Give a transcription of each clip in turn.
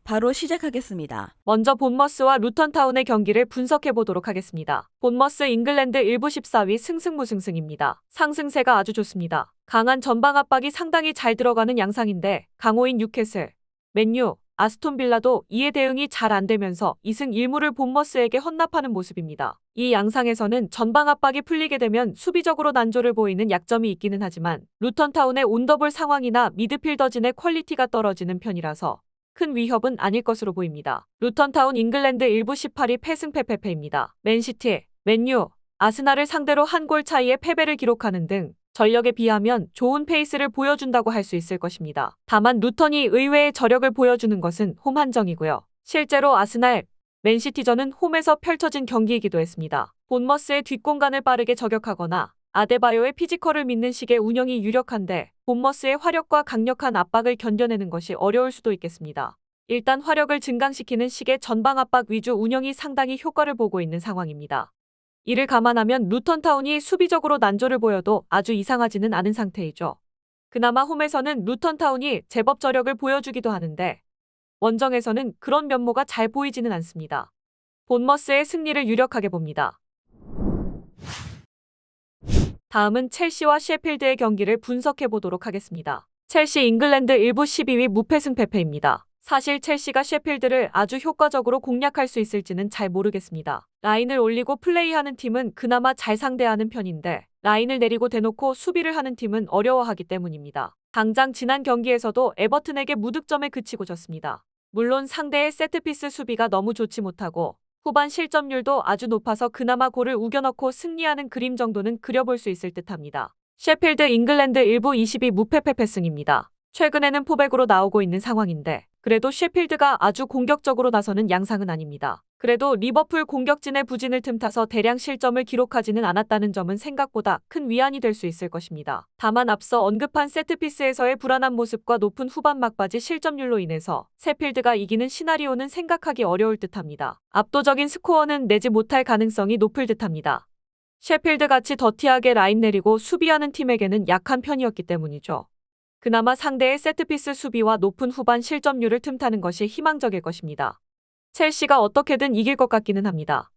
바로 시작하겠습니다. 먼저 본머스와 루턴타운의 경기를 분석해 보도록 하겠습니다. 본머스 잉글랜드 1부 14위 승승무승승입니다. 상승세가 아주 좋습니다. 강한 전방 압박이 상당히 잘 들어가는 양상인데 강호인 뉴캐슬, 맨유, 아스톤빌라도 이에 대응이 잘 안되면서 2승 1무를 본머스에게 헌납하는 모습입니다. 이 양상에서는 전방 압박이 풀리게 되면 수비적으로 난조를 보이는 약점이 있기는 하지만 루턴타운의 온더볼 상황이나 미드필더진의 퀄리티가 떨어지는 편이라서 큰 위협은 아닐 것으로 보입니다. 루턴타운 잉글랜드 1부 18위 패승패패패입니다. 맨시티, 맨유, 아스날을 상대로 한 골 차이의 패배를 기록하는 등 전력에 비하면 좋은 페이스를 보여준다고 할 수 있을 것입니다. 다만 루턴이 의외의 저력을 보여주는 것은 홈 한정이고요. 실제로 아스날, 맨시티전은 홈에서 펼쳐진 경기이기도 했습니다. 본머스의 뒷공간을 빠르게 저격하거나 아데바요의 피지컬을 믿는 식의 운영이 유력한데 본머스의 화력과 강력한 압박을 견뎌내는 것이 어려울 수도 있겠습니다. 일단 화력을 증강시키는 식의 전방 압박 위주 운영이 상당히 효과를 보고 있는 상황입니다. 이를 감안하면 루턴타운이 수비적으로 난조를 보여도 아주 이상하지는 않은 상태이죠. 그나마 홈에서는 루턴타운이 제법 저력을 보여주기도 하는데 원정에서는 그런 면모가 잘 보이지는 않습니다. 본머스의 승리를 유력하게 봅니다. 다음은 첼시와 셰필드의 경기를 분석해 보도록 하겠습니다. 첼시 잉글랜드 1부 12위 무패승패패입니다. 사실 첼시가 셰필드를 아주 효과적으로 공략할 수 있을지는 잘 모르겠습니다. 라인을 올리고 플레이하는 팀은 그나마 잘 상대하는 편인데 라인을 내리고 대놓고 수비를 하는 팀은 어려워하기 때문입니다. 당장 지난 경기에서도 에버튼에게 무득점에 그치고 졌습니다. 물론 상대의 세트피스 수비가 너무 좋지 못하고 후반 실점률도 아주 높아서 그나마 골을 우겨넣고 승리하는 그림 정도는 그려볼 수 있을 듯합니다. 셰필드 잉글랜드 1부 22 무패패패승입니다. 최근에는 포백으로 나오고 있는 상황인데 그래도 셰필드가 아주 공격적으로 나서는 양상은 아닙니다. 그래도 리버풀 공격진의 부진을 틈타서 대량 실점을 기록하지는 않았다는 점은 생각보다 큰 위안이 될 수 있을 것입니다. 다만 앞서 언급한 세트피스에서의 불안한 모습과 높은 후반 막바지 실점률로 인해서 셰필드가 이기는 시나리오는 생각하기 어려울 듯합니다. 압도적인 스코어는 내지 못할 가능성이 높을 듯합니다. 셰필드같이 더티하게 라인 내리고 수비하는 팀에게는 약한 편이었기 때문이죠. 그나마 상대의 세트피스 수비와 높은 후반 실점률을 틈타는 것이 희망적일 것입니다. 첼시가 어떻게든 이길 것 같기는 합니다.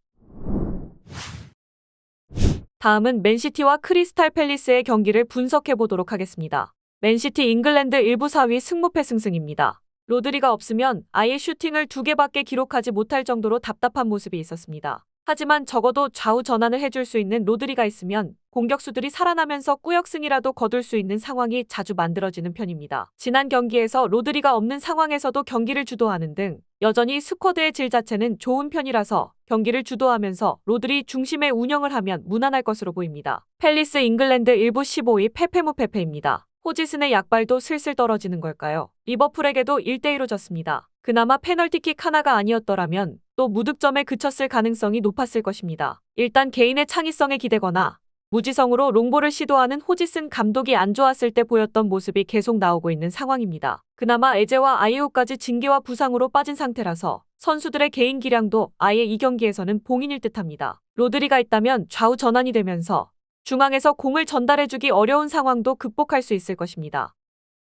다음은 맨시티와 크리스탈 팰리스의 경기를 분석해 보도록 하겠습니다. 맨시티 잉글랜드 1부 4위 승무패승승입니다. 로드리가 없으면 아예 슈팅을 2개밖에 기록하지 못할 정도로 답답한 모습이 있었습니다. 하지만 적어도 좌우 전환을 해줄 수 있는 로드리가 있으면 공격수들이 살아나면서 꾸역승이라도 거둘 수 있는 상황이 자주 만들어지는 편입니다. 지난 경기에서 로드리가 없는 상황에서도 경기를 주도하는 등 여전히 스쿼드의 질 자체는 좋은 편이라서 경기를 주도하면서 로드리 중심의 운영을 하면 무난할 것으로 보입니다. 팰리스 잉글랜드 1부 15위 패패무패패입니다. 호지슨의 약발도 슬슬 떨어지는 걸까요? 리버풀에게도 1대2로 졌습니다. 그나마 페널티킥 하나가 아니었더라면 또 무득점에 그쳤을 가능성이 높았을 것입니다. 일단 개인의 창의성에 기대거나 무지성으로 롱볼을 시도하는 호지슨 감독이 안 좋았을 때 보였던 모습이 계속 나오고 있는 상황입니다. 그나마 에제와 아이우까지 징계와 부상으로 빠진 상태라서 선수들의 개인 기량도 아예 이 경기에서는 봉인일 듯합니다. 로드리가 있다면 좌우 전환이 되면서 중앙에서 공을 전달해주기 어려운 상황도 극복할 수 있을 것입니다.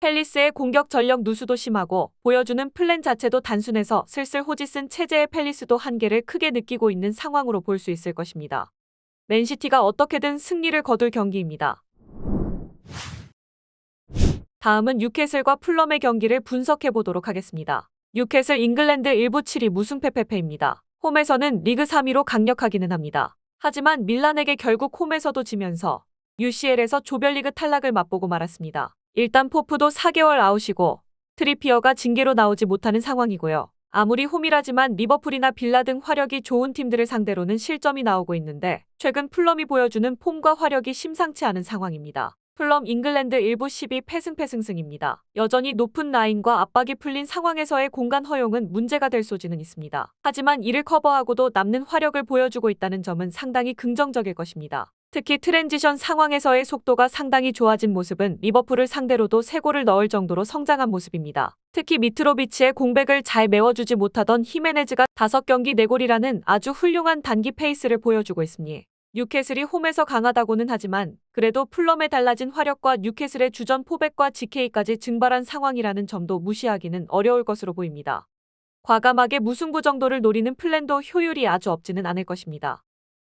팰리스의 공격 전력 누수도 심하고 보여주는 플랜 자체도 단순해서 슬슬 호지슨 체제의 팰리스도 한계를 크게 느끼고 있는 상황으로 볼 수 있을 것입니다. 맨시티가 어떻게든 승리를 거둘 경기입니다. 다음은 뉴캐슬과 풀럼의 경기를 분석해 보도록 하겠습니다. 뉴캐슬 잉글랜드 1부 7위 무승패패패입니다. 홈에서는 리그 3위로 강력하기는 합니다. 하지만 밀란에게 결국 홈에서도 지면서 UCL에서 조별리그 탈락을 맛보고 말았습니다. 일단 포프도 4개월 아웃이고 트리피어가 징계로 나오지 못하는 상황이고요. 아무리 홈이라지만 리버풀이나 빌라 등 화력이 좋은 팀들을 상대로는 실점이 나오고 있는데 최근 풀럼이 보여주는 폼과 화력이 심상치 않은 상황입니다. 풀럼 잉글랜드 1부 12 패승패승승입니다. 여전히 높은 라인과 압박이 풀린 상황에서의 공간 허용은 문제가 될 소지는 있습니다. 하지만 이를 커버하고도 남는 화력을 보여주고 있다는 점은 상당히 긍정적일 것입니다. 특히 트랜지션 상황에서의 속도가 상당히 좋아진 모습은 리버풀을 상대로도 3골을 넣을 정도로 성장한 모습입니다. 특히 미트로비치의 공백을 잘 메워주지 못하던 히메네즈가 5경기 4골이라는 아주 훌륭한 단기 페이스를 보여주고 있으니 뉴캐슬이 홈에서 강하다고는 하지만 그래도 풀럼의 달라진 화력과 뉴캐슬의 주전 포백과 GK까지 증발한 상황이라는 점도 무시하기는 어려울 것으로 보입니다. 과감하게 무승부 정도를 노리는 플랜도 효율이 아주 없지는 않을 것입니다.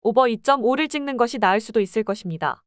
오버 2.5를 찍는 것이 나을 수도 있을 것입니다.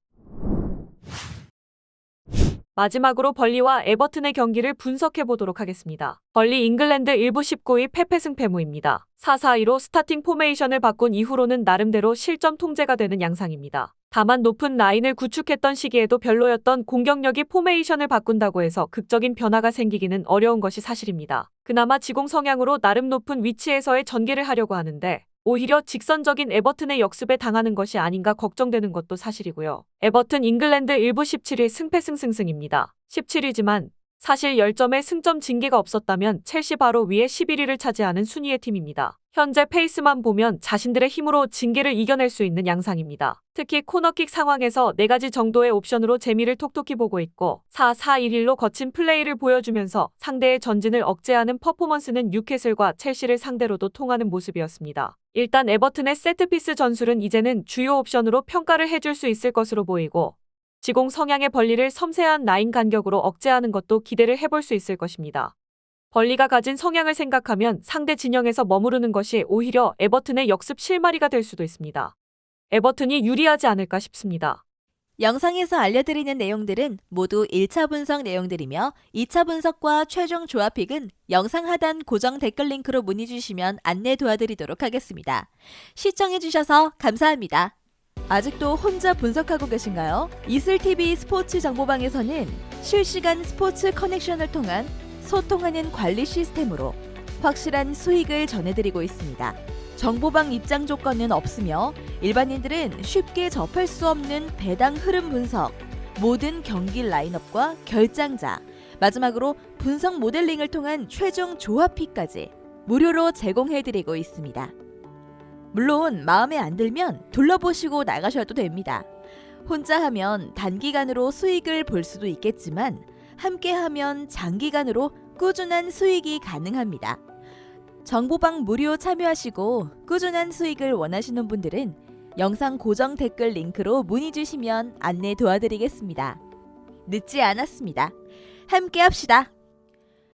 마지막으로 벌리와 에버튼의 경기를 분석해 보도록 하겠습니다. 벌리 잉글랜드 1부 19위 패패 승패무입니다. 4-4-2로 스타팅 포메이션을 바꾼 이후로는 나름대로 실점 통제가 되는 양상입니다. 다만 높은 라인을 구축했던 시기에도 별로였던 공격력이 포메이션을 바꾼다고 해서 극적인 변화가 생기기는 어려운 것이 사실입니다. 그나마 지공 성향으로 나름 높은 위치에서의 전개를 하려고 하는데 오히려 직선적인 에버튼의 역습에 당하는 것이 아닌가 걱정되는 것도 사실이고요. 에버튼 잉글랜드 1부 17위 승패승승승입니다. 17위지만 사실 10점의 승점 징계가 없었다면 첼시 바로 위에 11위를 차지하는 순위의 팀입니다. 현재 페이스만 보면 자신들의 힘으로 징계를 이겨낼 수 있는 양상입니다. 특히 코너킥 상황에서 4가지 정도의 옵션으로 재미를 톡톡히 보고 있고 4-4-1-1로 거친 플레이를 보여주면서 상대의 전진을 억제하는 퍼포먼스는 뉴캐슬과 첼시를 상대로도 통하는 모습이었습니다. 일단 에버튼의 세트피스 전술은 이제는 주요 옵션으로 평가를 해줄 수 있을 것으로 보이고 지공 성향의 벌리를 섬세한 라인 간격으로 억제하는 것도 기대를 해볼 수 있을 것입니다. 벌리가 가진 성향을 생각하면 상대 진영에서 머무르는 것이 오히려 에버튼의 역습 실마리가 될 수도 있습니다. 에버튼이 유리하지 않을까 싶습니다. 영상에서 알려드리는 내용들은 모두 1차 분석 내용들이며 2차 분석과 최종 조합픽은 영상 하단 고정 댓글 링크로 문의 주시면 안내 도와드리도록 하겠습니다. 시청해주셔서 감사합니다. 아직도 혼자 분석하고 계신가요? 이슬TV 스포츠 정보방에서는 실시간 스포츠 커넥션을 통한 소통하는 관리 시스템으로 확실한 수익을 전해드리고 있습니다. 정보방 입장 조건은 없으며 일반인들은 쉽게 접할 수 없는 배당 흐름 분석, 모든 경기 라인업과 결장자, 마지막으로 분석 모델링을 통한 최종 조합픽까지 무료로 제공해드리고 있습니다. 물론 마음에 안 들면 둘러보시고 나가셔도 됩니다. 혼자 하면 단기간으로 수익을 볼 수도 있겠지만 함께하면 장기간으로 꾸준한 수익이 가능합니다. 정보방 무료 참여하시고 꾸준한 수익을 원하시는 분들은 영상 고정 댓글 링크로 문의 주시면 안내 도와드리겠습니다. 늦지 않았습니다. 함께 합시다.